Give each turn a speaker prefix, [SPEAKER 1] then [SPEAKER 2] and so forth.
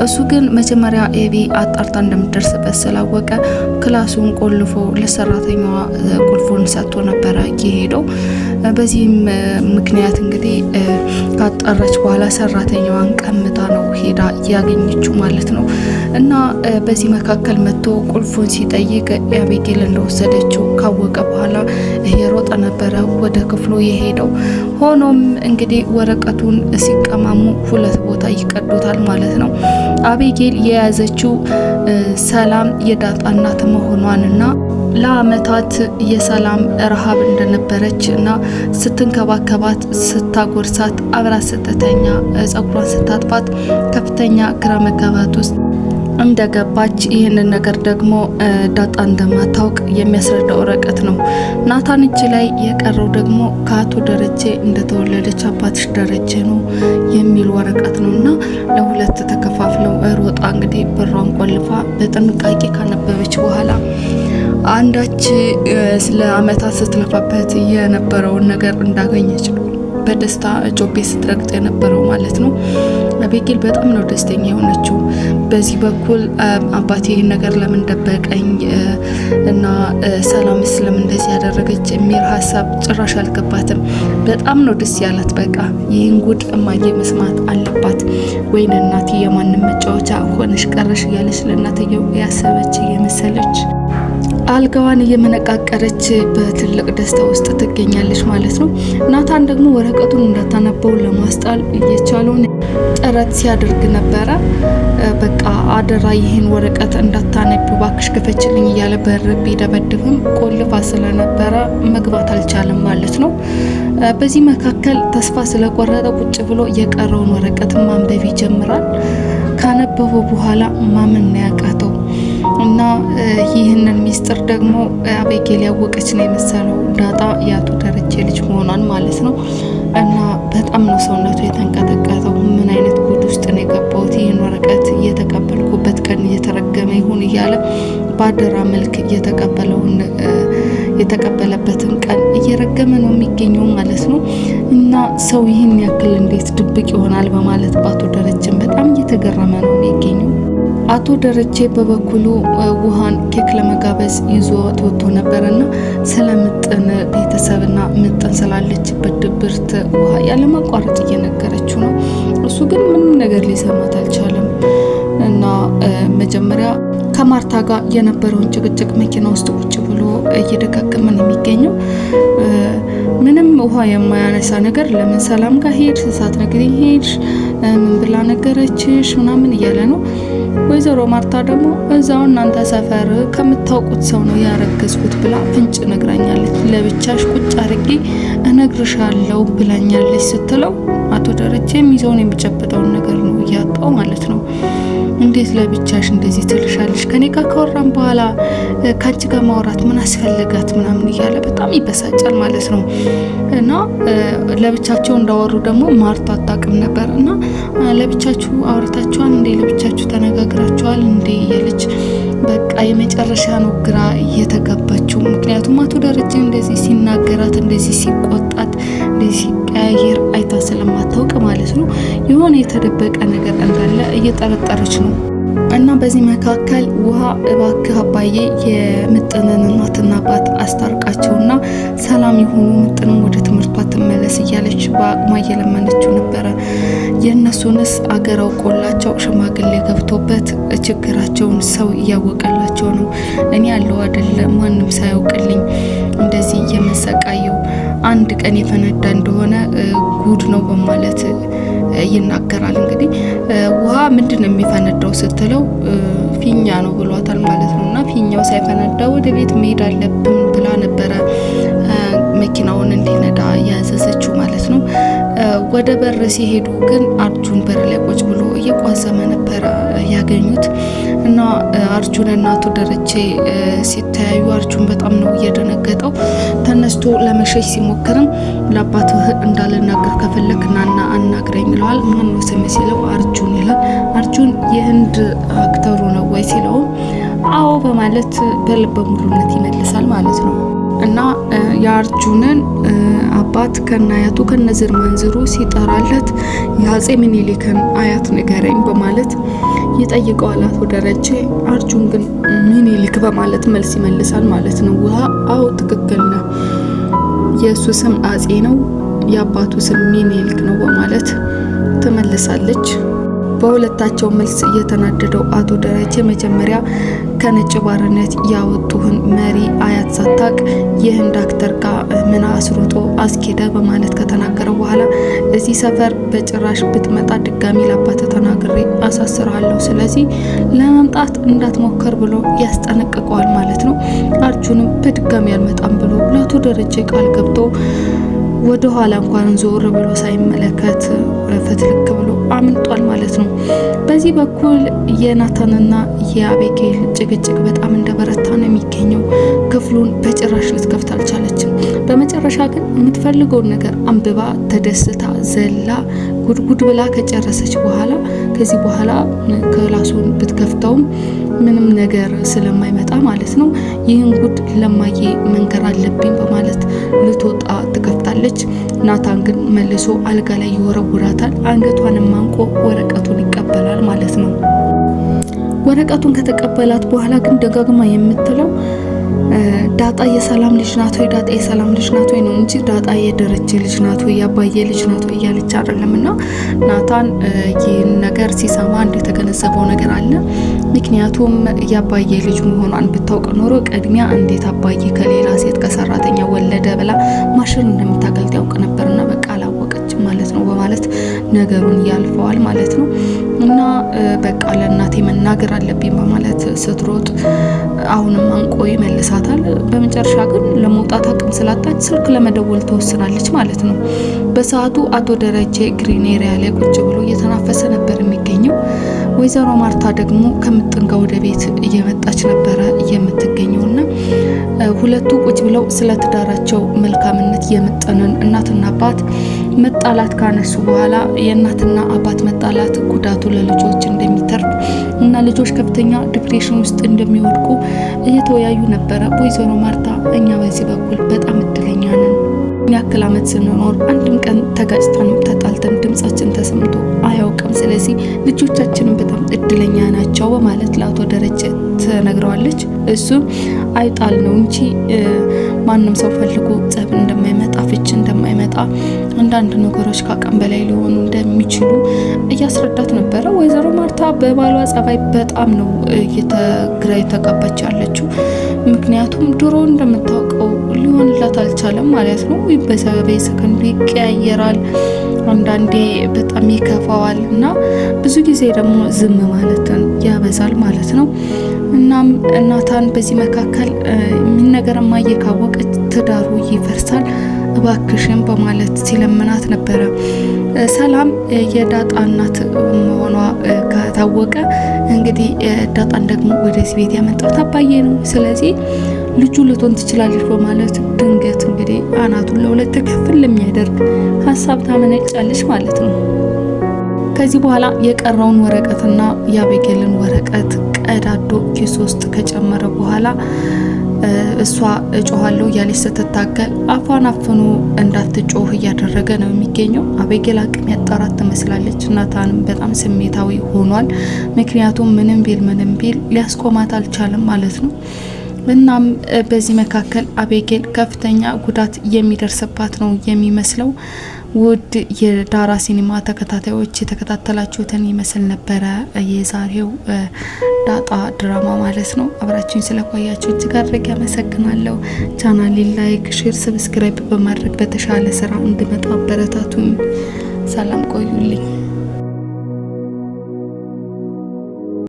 [SPEAKER 1] እሱ ግን መጀመሪያ ኤቢ አጣርታ እንደምትደርስበት ስላወቀ ክላሱን ቆልፎ ለሰራተኛዋ ቁልፉን ሰጥቶ ነበረ የሄደው። በዚህም ምክንያት እንግዲህ ካጣራች በኋላ ሰራተኛዋን ቀምታ ነው ሄዳ ያገኘችው ማለት ነው። እና በዚህ መካከል መጥቶ ቁልፉን ሲጠይቅ አቤጌል እንደወሰደችው ካወቀ በኋላ እየሮጠ ነበረ ወደ ክፍሉ የሄደው። ሆኖም እንግዲህ ወረቀቱን ሲቀማሙ ሁለት ቦታ ይቀዱታል ማለት ነው። አቤጌል የያዘችው ሰላም የዳጣ እናት መሆኗንና ለአመታት የሰላም ረሃብ እንደነበረች እና ስትንከባከባት፣ ስታጎርሳት፣ አብራ ስትተኛ፣ ጸጉሯን ስታጥባት ከፍተኛ ግራ መጋባት ውስጥ እንደገባች ይህንን ነገር ደግሞ ዳጣ እንደማታውቅ የሚያስረዳው ወረቀት ነው። ናታን እጅ ላይ የቀረው ደግሞ ከአቶ ደረጀ እንደተወለደች አባትሽ ደረጀ ነው የሚል ወረቀት ነው እና ለሁለት ተከፋፍለው ሮጣ እንግዲህ በሯን ቆልፋ በጥንቃቄ ካነበበች በኋላ አንዳች ስለ አመታት ስትለፋበት የነበረውን ነገር እንዳገኘች በደስታ ጮቤ ስትረግጥ የነበረው ማለት ነው። አቤጌል በጣም ነው ደስተኛ የሆነችው። በዚህ በኩል አባቴ ይህን ነገር ለምን ደበቀኝ እና ሰላምስ ለምን እንደዚህ ያደረገች የሚል ሀሳብ ጭራሽ አልገባትም። በጣም ነው ደስ ያላት። በቃ ይህን ጉድ እማዬ መስማት አለባት፣ ወይን እናቴ የማንም መጫወቻ ሆነሽ ቀረሽ እያለች ለእናትየው ያሰበች የመሰለች አልጋዋን እየመነቃቀረች በትልቅ ደስታ ውስጥ ትገኛለች ማለት ነው። ናታን ደግሞ ወረቀቱን እንዳታነበው ለማስጣል እየቻለውን ጥረት ሲያደርግ ነበረ። በቃ አደራ ይህን ወረቀት እንዳታነቢው ባክሽ ክፈችልኝ እያለ በር ቢደበድብም ቆልፋ ስለነበረ መግባት አልቻለም ማለት ነው። በዚህ መካከል ተስፋ ስለቆረጠ ቁጭ ብሎ የቀረውን ወረቀት ማንበብ ይጀምራል። ካነበበው በኋላ ማመን ያቃተው እና ይህንን ሚስጥር ደግሞ አቤጌል ያወቀች ነው የመሰለው ዳጣ የአቶ ደረጀ ልጅ መሆኗን ማለት ነው። እና በጣም ነው ሰውነቱ የተንቀጠቀጠው። ምን አይነት ጉድ ውስጥ ነው የገባሁት? ይህን ወረቀት እየተቀበልኩበት ቀን እየተረገመ ይሁን እያለ በአደራ መልክ የተቀበለበትን ቀን እየረገመ ነው የሚገኘው ማለት ነው። እና ሰው ይህን ያክል እንዴት ድብቅ ይሆናል በማለት በአቶ ደረጀም በጣም እየተገረመ ነው የሚገኘው። አቶ ደረጀ በበኩሉ ውሃን ኬክ ለመጋበዝ ይዞ ወጥቶ ነበርና ስለምጥን ቤተሰብና ምጥን ስላለችበት ድብርት ውሃ ያለማቋረጥ እየነገረችው ነው። እሱ ግን ምንም ነገር ሊሰማት አልቻለም። እና መጀመሪያ ከማርታ ጋር የነበረውን ጭቅጭቅ መኪና ውስጥ ቁጭ ብሎ እየደጋገመ ነው የሚገኘው። ምንም ውሃ የማያነሳ ነገር ለምን ሰላም ጋር ሄድሽ? ሳትነግሪኝ ሄድሽ? ምን ብላ ነገረችሽ? ምናምን እያለ ነው። ወይዘሮ ማርታ ደግሞ እዛው እናንተ ሰፈር ከምታውቁት ሰው ነው ያረገዝኩት ብላ ፍንጭ ነግራኛለች። ለብቻሽ ቁጭ አርጌ እነግርሻለሁ ብላኛለች ስትለው አቶ ደረጀ የሚይዘውን የሚጨብጠውን ነገር ነው እያጣው ማለት ነው። እንዴት ለብቻሽ እንደዚህ ትልሻለሽ? ከኔ ጋር ካወራን በኋላ ካንቺ ጋር ማውራት ምን አስፈልጋት ምናምን እያለ በጣም ይበሳጫል ማለት ነው። እና ለብቻቸው እንዳወሩ ደግሞ ማርታ አታውቅም ነበር። እና ለብቻችሁ አውርታችኋል እንዴ? ለብቻችሁ ተነጋግራችኋል እንዴ? እያለች በቃ የመጨረሻ ነው ግራ እየተገባችው። ምክንያቱም አቶ ደረጀ እንደዚህ ሲናገራት፣ እንደዚህ ሲቆጣት፣ እንደዚህ ሲቀያየር አይታ ስለማታውቅ ማለት ነው የሆነ የተደበቀ ነገር እንዳለ እየጠረጠረች ነው። እና በዚህ መካከል ውሃ እባክህ አባዬ የምጥንን እናትና አባት አስታርቃቸውና ሰላም የሆኑ ምጥንም ወደ ትምህርቷ ትመለስ እያለች በአቅሟ እየለመነችው ነበረ። የእነሱንስ አገር አውቆላቸው ሽማግሌ ገብቶበት ችግራቸውን ሰው እያወቀላቸው ነው። እኔ ያለው አይደለም ማንም ሳያውቅልኝ እንደዚህ እየመሰቃየው አንድ ቀን የፈነዳ እንደሆነ ጉድ ነው በማለት ይናገራል። እንግዲህ ውሃ ምንድነው የሚፈነዳው ስትለው ፊኛ ነው ብሏታል ማለት ነው። እና ፊኛው ሳይፈነዳ ወደ ቤት መሄድ አለብን ብላ ነበረ መኪናውን እንዲነዳ ያዘዘችው ማለት ነው። ወደ በር ሲሄዱ ግን አርጁን በር ላይ ቁጭ ብሎ እየቋዘመ ነበረ ያገኙት። እና አርጁን እና አቶ ደረጀ ሲተያዩ አርጁን በጣም ነው እየደነገጠው። ተነስቶ ለመሸሽ ሲሞክርም ለአባትህ እንዳልናገር ከፈለክና አናግረኝ ይለዋል። ማን ነው ስም ሲለው አርጁን ይላል። አርጁን የህንድ አክተሩ ነው ወይ ሲለው አዎ በማለት በልበ ሙሉነት ይመልሳል ማለት ነው። እና የአርጁንን አባት ከናያቱ ከነዝር መንዝሩ ሲጠራለት የአጼ ምኒልክን አያት ንገረኝ በማለት ይጠይቀዋል አቶ ደረጀ። አርጁን ግን ምኒልክ በማለት መልስ ይመልሳል ማለት ነው። ውሃ አዎ ትክክል ነው፣ የእሱ ስም አጼ ነው፣ የአባቱ ስም ምኒልክ ነው በማለት ትመልሳለች። በሁለታቸው መልስ እየተናደደው አቶ ደረጀ መጀመሪያ ከነጭ ባርነት ያወጡህን መሪ አያት ሳታቅ ይህን ዳክተር ጋር ምን አስሮጦ አስኬደ በማለት ከተናገረው በኋላ እዚህ ሰፈር በጭራሽ ብትመጣ ድጋሚ ለአባት ተናግሬ አሳስራለሁ፣ ስለዚህ ለመምጣት እንዳትሞከር ብሎ ያስጠነቅቀዋል ማለት ነው። አርጁንም በድጋሚ አልመጣም ብሎ ለአቶ ደረጀ ቃል ገብቶ ወደ ኋላ እንኳን ዞር ብሎ ሳይመለከት ፍትልክ ብሎ አምልጧል ማለት ነው። በዚህ በኩል የናታንና የአቤጌል ጭቅጭቅ በጣም እንደበረታ ነው የሚገኘው። ክፍሉን በጭራሽ ልትከፍት አልቻለችም። በመጨረሻ ግን የምትፈልገውን ነገር አንብባ ተደስታ ዘላ ጉድጉድ ብላ ከጨረሰች በኋላ ከዚህ በኋላ ክላሱን ብትከፍተውም ምንም ነገር ስለማይመጣ ማለት ነው ይህን ጉድ ለማየ መንገር አለብኝ በማለት ልትወጣ ትከፍታለች። ናታን ግን መልሶ አልጋ ላይ ይወረውራታል። አንገቷንም አንቆ ወረቀቱን ይቀበላል ማለት ነው። ወረቀቱን ከተቀበላት በኋላ ግን ደጋግማ የምትለው ዳጣ የሰላም ልጅ ናት ወይ ዳጣ የሰላም ልጅ ናት ወይ ነው እንጂ ዳጣ የደረጀ ልጅ ናት ወይ ያባየ ልጅ ናት ወይ እያለች አይደለምና ናታን ይህን ነገር ሲሰማ እንደተገነዘበው ነገር አለ። ምክንያቱም ያባየ ልጅ መሆኗን ብታውቅ ኖሮ ቀድሚያ እንዴት አባየ ከሌላ ሴት ከሰራተኛ ወለደ ብላ ማሽን እንደምታገልጥ ያውቅ ነበርና በቃ አላወቀችም ማለት ነው በማለት ነገሩን ያልፈዋል ማለት ነው። እና በቃ ለእናቴ መናገር አለብኝ በማለት ስትሮጥ አሁንም አንቆ ይመልሳታል። በመጨረሻ ግን ለመውጣት አቅም ስላጣች ስልክ ለመደወል ተወስናለች ማለት ነው። በሰዓቱ አቶ ደረጀ ግሪን ኤሪያ ላይ ቁጭ ብሎ እየተናፈሰ ነበር የሚገኘው። ወይዘሮ ማርታ ደግሞ ከምጥንጋ ወደ ቤት እየመጣች ነበረ የምትገኘውና ሁለቱ ቁጭ ብለው ስለ ትዳራቸው መልካምነት የምጥንን እናትና አባት መጣላት ካነሱ በኋላ የእናትና አባት መጣላት ጉዳቱ ለልጆች እንደሚተርፍ እና ልጆች ከፍተኛ ዲፕሬሽን ውስጥ እንደሚወድቁ እየተወያዩ ነበረ። ወይዘሮ ማርታ እኛ በዚህ በኩል በጣም እድለኛ ነን፣ ያክል አመት ስንኖር አንድም ቀን ተጋጭተን ተጣልተን ድምጻችን ተሰምቶ አያውቅም፣ ስለዚህ ልጆቻችንን በጣም እድለኛ ናቸው በማለት ለአቶ ደረጀ ትነግረዋለች። እሱም አይጣል ነው እንጂ ማንም ሰው ፈልጎ ጸብ እንደማይመጣ ፍች እንደማይመጣ አንዳንድ ነገሮች ከአቅም በላይ ሊሆኑ እንደሚችሉ እያስረዳት ነበረ። ወይዘሮ ማርታ በባሏ ጸባይ በጣም ነው ግራ የተጋባች ያለችው። ምክንያቱም ድሮ እንደምታውቀው ሊሆንላት አልቻለም ማለት ነው። በሰበይ ሰከንዱ ይቀያየራል፣ አንዳንዴ በጣም ይከፋዋል እና ብዙ ጊዜ ደግሞ ዝም ማለትን ያበዛል ማለት ነው። እናም ናታን በዚህ መካከል ምን ነገር ማየ ካወቀች ትዳሩ ይፈርሳል እባክሽን በማለት ሲለምናት ነበረ። ሰላም የዳጣ እናት መሆኗ ከታወቀ እንግዲህ ዳጣን ደግሞ ወደዚህ ቤት ያመጣት አባዬ ነው፣ ስለዚህ ልጁ ልትሆን ትችላለች በማለት ድንገት እንግዲህ አናቱን ለሁለት ክፍል የሚያደርግ ሀሳብ ታመነጫለች ማለት ነው። ከዚህ በኋላ የቀረውን ወረቀትና የአቤጌልን ወረቀት ቀዳዶ ኪስ ውስጥ ከጨመረ በኋላ እሷ እጮሃለሁ ያለች ስትታገል አፏን አፍኖ እንዳትጮህ እያደረገ ነው የሚገኘው። አቤጌል አቅም ያጣራት ትመስላለች። ናታንም በጣም ስሜታዊ ሆኗል። ምክንያቱም ምንም ቢል ሊያስቆማት አልቻለም ማለት ነው። እናም በዚህ መካከል አቤጌል ከፍተኛ ጉዳት የሚደርስባት ነው የሚመስለው። ውድ የዳራ ሲኒማ ተከታታዮች የተከታተላችሁትን ይመስል ነበረ የዛሬው ዳጣ ድራማ ማለት ነው። አብራችሁኝ ስለቆያችሁ እጅግ አድርጌ አመሰግናለሁ። ቻናሌን ላይክ፣ ሼር፣ ሰብስክራይብ በማድረግ በተሻለ ስራ እንድመጣ አበረታቱኝ። ሰላም ቆዩልኝ።